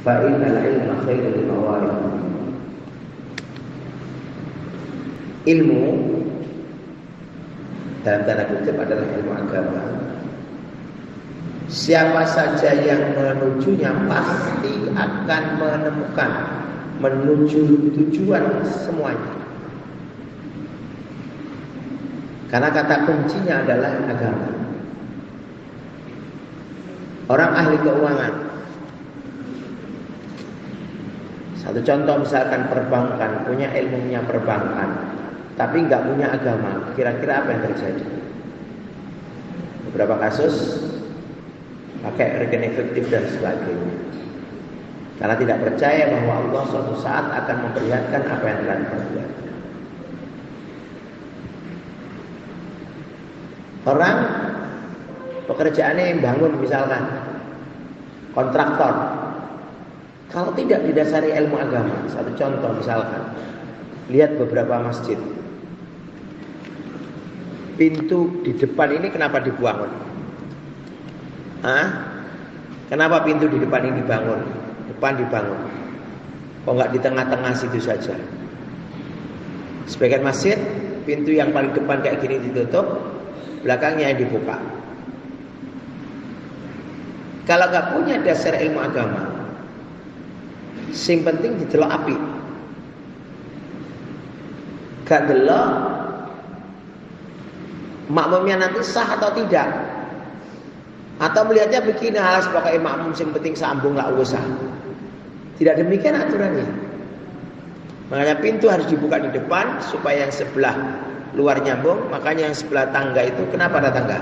Fa innal ilma khairul mawarith. Ilmu dalam tanda kutip adalah ilmu agama. Siapa saja yang menujunya pasti akan menemukan menuju tujuan semuanya. Karena kata kuncinya adalah agama. Orang ahli keuangan, satu contoh misalkan perbankan, punya ilmunya perbankan, tapi nggak punya agama, kira-kira apa yang terjadi? Beberapa kasus pakai rekening fiktif dan sebagainya, karena tidak percaya bahwa Allah suatu saat akan memperlihatkan apa yang telah diperlihatkan. Orang pekerjaannya yang bangun misalkan kontraktor, kalau tidak didasari ilmu agama, satu contoh misalkan, lihat beberapa masjid, pintu di depan ini kenapa dibangun? Kenapa pintu di depan ini dibangun? Depan dibangun, kok nggak di tengah-tengah situ saja? Sebagian masjid pintu yang paling depan kayak gini ditutup, belakangnya yang dibuka. Kalau nggak punya dasar ilmu agama, sing penting didelok api, gak delok makmumnya nanti sah atau tidak, atau melihatnya begini, halas pakai makmum sing penting sambung lah usah. Tidak demikian aturannya. Makanya pintu harus dibuka di depan supaya yang sebelah luar nyambung. Makanya yang sebelah tangga itu kenapa ada tangga?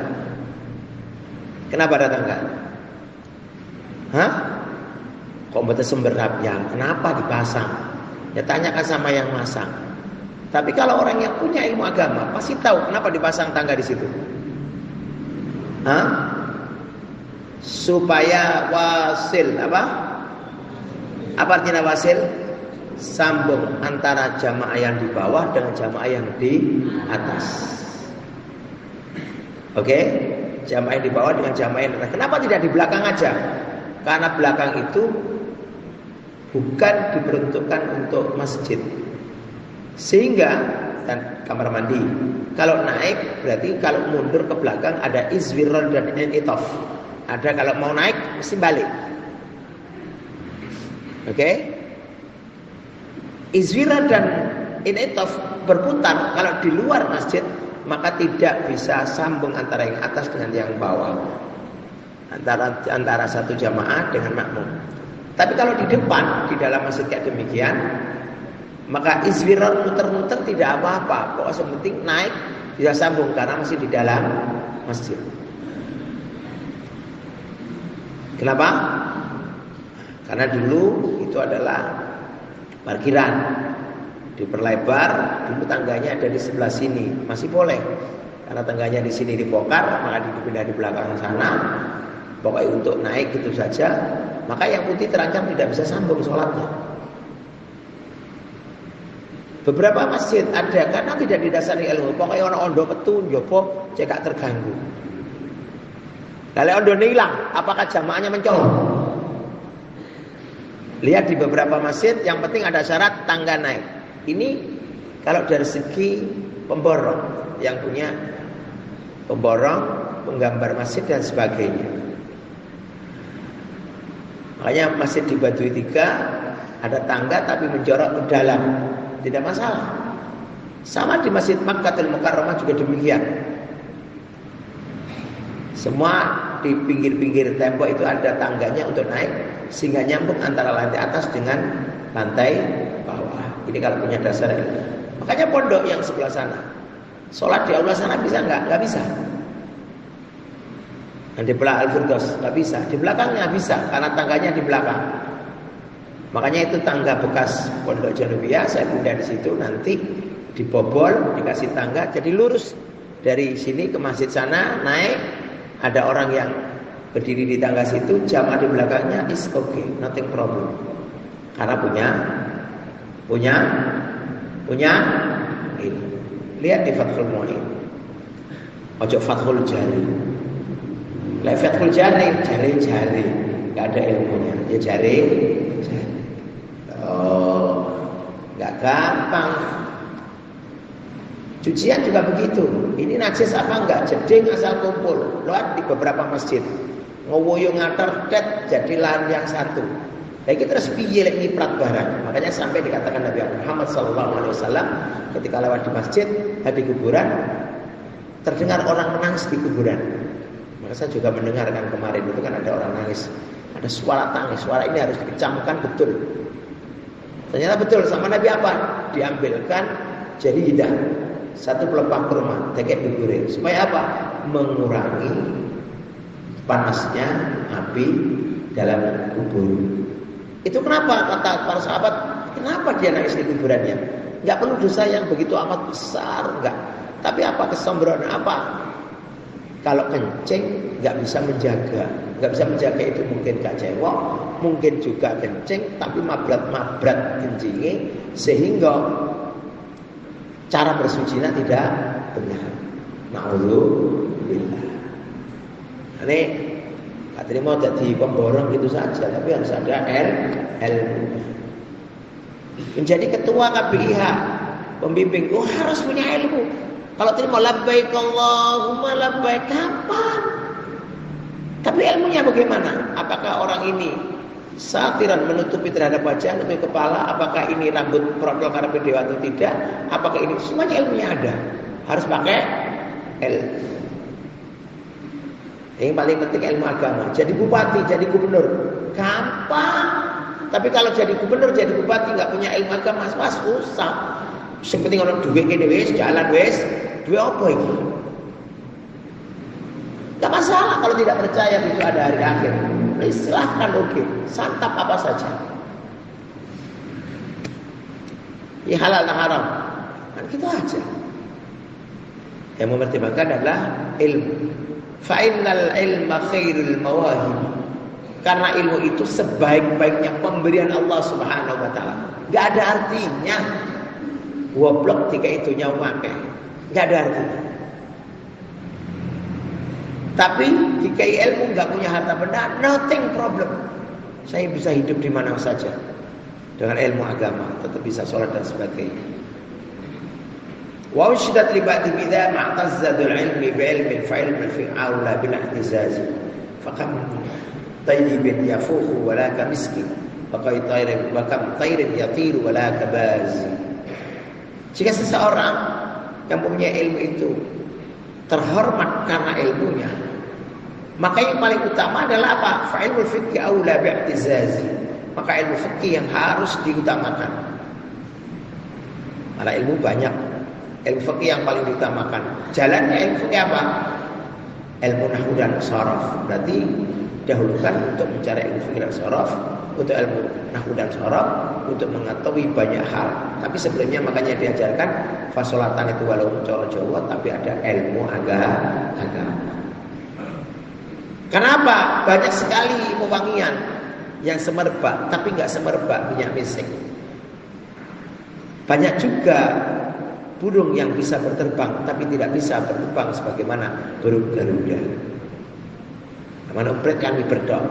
Kenapa ada tangga? Kok betul semberapnya? Kenapa dipasang? Ya tanyakan sama yang masang. Tapi kalau orang yang punya ilmu agama pasti tahu kenapa dipasang tangga di situ. Supaya wasil apa? Apa artinya wasil? Sambung antara jamaah yang di bawah dengan jamaah yang di atas. Oke? Jamaah yang di bawah dengan jamaah yang di atas. Kenapa tidak di belakang aja? Karena belakang itu bukan diperuntukkan untuk masjid. Sehingga dan kamar mandi. Kalau naik berarti kalau mundur ke belakang ada izwiran dan initof. Ada kalau mau naik mesti balik. Oke? Izwiran dan initof berputar. Kalau di luar masjid maka tidak bisa sambung antara yang atas dengan yang bawah. Antara satu jamaah dengan makmum. Tapi kalau di depan, di dalam masjid kayak demikian, maka izwiran muter-muter tidak apa-apa. Pokoknya yang penting naik bisa sambung karena masih di dalam masjid. Kenapa? Karena dulu itu adalah parkiran, diperlebar, dulu tangganya ada di sebelah sini, masih boleh. Karena tangganya di sini dibongkar, maka dipindah di belakang sana. Pokoknya untuk naik gitu saja. Maka yang putih terancam tidak bisa sambung sholatnya. Beberapa masjid ada karena tidak didasari ilmu. Pokoknya orang ondo petun, jopo, cekak terganggu. Kalau ondo hilang, apakah jamaahnya mencolok? Lihat di beberapa masjid, yang penting ada syarat tangga naik. Ini kalau dari segi pemborong, yang punya pemborong, penggambar masjid dan sebagainya. Makanya masjid di Baduy 3 ada tangga tapi menjorok ke dalam, tidak masalah. Sama di Masjid Makkatul Mukarramah juga demikian. Semua di pinggir-pinggir tembok itu ada tangganya untuk naik sehingga nyambung antara lantai atas dengan lantai bawah. Ini kalau punya dasar. Makanya pondok yang sebelah sana, sholat di aula sana bisa nggak? Nggak bisa. Dan di belakang Al-Firdaus nggak bisa. Di belakangnya bisa karena tangganya di belakang. Makanya itu tangga bekas Pondok Janubia, saya pindah di situ, nanti dibobol, dikasih tangga, jadi lurus dari sini ke masjid sana, naik, ada orang yang berdiri di tangga situ, jamaah di belakangnya, is okay, nothing problem. Karena punya ini. Lihat di Fathul Mu'in. Ojo Fathul Jari. Fathul Jari, jari-jari. nggak ada ilmunya. Ya jaring. Oh, nggak gampang. Cucian juga begitu. Ini najis apa enggak? Jeding asal kumpul. Lihat di beberapa masjid. Ngowoyo ngater tet jadi lahan yang satu. Lagi terus piye lek nyiprat barang. Makanya sampai dikatakan Nabi Muhammad SAW ketika lewat di masjid, di kuburan, terdengar orang menangis di kuburan. Maka saya juga mendengarkan kemarin itu kan ada orang nangis. Ada suara tangis. Suara ini harus dicamkan betul. Ternyata betul sama Nabi apa? Diambilkan jaridah. Satu pelepah kurma, tegak dikurir. Supaya apa? Mengurangi panasnya api dalam kubur. Itu kenapa kata para sahabat? Kenapa dia nangis di kuburannya? Enggak perlu dosa yang begitu amat besar, enggak. Tapi apa kesombongan apa? Kalau kencing enggak bisa menjaga. Enggak bisa menjaga itu mungkin gak cewek, mungkin juga kencing tapi mabrat-mabrat kencingnya sehingga cara bersucinya tidak benar. Na'udzubillah. Ini gak terima jadi pemborong gitu saja, tapi harus ada ilmu. Menjadi ketua KPIH, pembimbing, harus punya ilmu. Kalau terima labbaik Allahumma labbaik, kapan? Tapi ilmunya bagaimana? Apakah orang ini satiran menutupi terhadap wajah, menutupi kepala, apakah ini rambut prodol karena dewa atau tidak, apakah ini semuanya ilmunya ada, harus pakai ilmu. Yang paling penting ilmu agama. Jadi bupati, jadi gubernur, gampang. Tapi kalau jadi gubernur, jadi bupati nggak punya ilmu agama, mas susah. Yang penting orang duit ini wes, jalan wes, duit apa ini? Gak masalah kalau tidak percaya itu ada hari akhir. Silahkan oke, santap apa saja. Ya halal dan haram, kan gitu aja. Yang mempertimbangkan adalah ilmu. Fa'innal ilma khairul mawahib. Karena ilmu itu sebaik-baiknya pemberian Allah Subhanahu wa taala. Gak ada artinya goblok jika itu nyawa pakai. Gak ada artinya. Tapi jika ilmu nggak punya harta benda, nothing problem. Saya bisa hidup di mana saja dengan ilmu agama, tetap bisa sholat dan sebagainya. Wa ushidat li ba'di bidha ma'tazzadul ilmi bi'ilmin fa'ilmin fi aula bil ihtizazi. Faqam tayyibin yafuhu wa la kamiskin. Faqai tayrin wa kam tayrin yatiru wa la kabazi. Jika seseorang yang punya ilmu itu terhormat karena ilmunya, maka yang paling utama adalah apa? Fa'ilul fiqhi aula bi'tizazi. Maka ilmu fikih yang harus diutamakan. Ada ilmu banyak, ilmu fikih yang paling diutamakan. Jalannya ilmu fikih apa? Ilmu nahwu dan sharaf. Berarti dahulukan untuk mencari ilmu fikih dan sharaf, untuk ilmu nahwu dan sharaf, untuk mengetahui banyak hal. Tapi sebelumnya makanya diajarkan fasolatan itu walaupun Jawa, tapi ada ilmu agama. Kenapa? Banyak sekali pewangian yang semerbak, tapi nggak semerbak minyak misik. Banyak juga burung yang bisa berterbang, tapi tidak bisa berterbang sebagaimana burung Garuda. Mana kami berdok,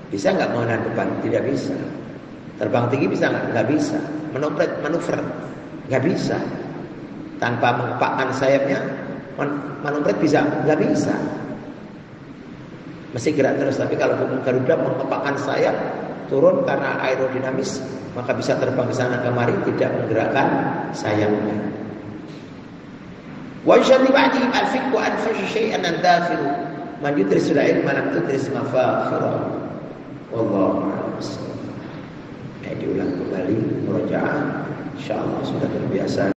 bisa nggak menahan depan? Tidak bisa. Terbang tinggi bisa nggak? Nggak bisa. Manuver nggak bisa. Tanpa mengepakkan sayapnya, manuver bisa? Nggak bisa. Mesti gerak terus. Tapi kalau burung Garuda mengepakkan sayap, turun karena aerodinamis, maka bisa terbang ke sana kemari, tidak menggerakkan sayapnya. Wa yushaddi ba'dihim al-fiqh wa anfashu syai'an an-dafiru man yudrisul ilma lam tudris mafakhira. Wallahu a'lam. Diulang kembali murojaah, insyaallah sudah terbiasa.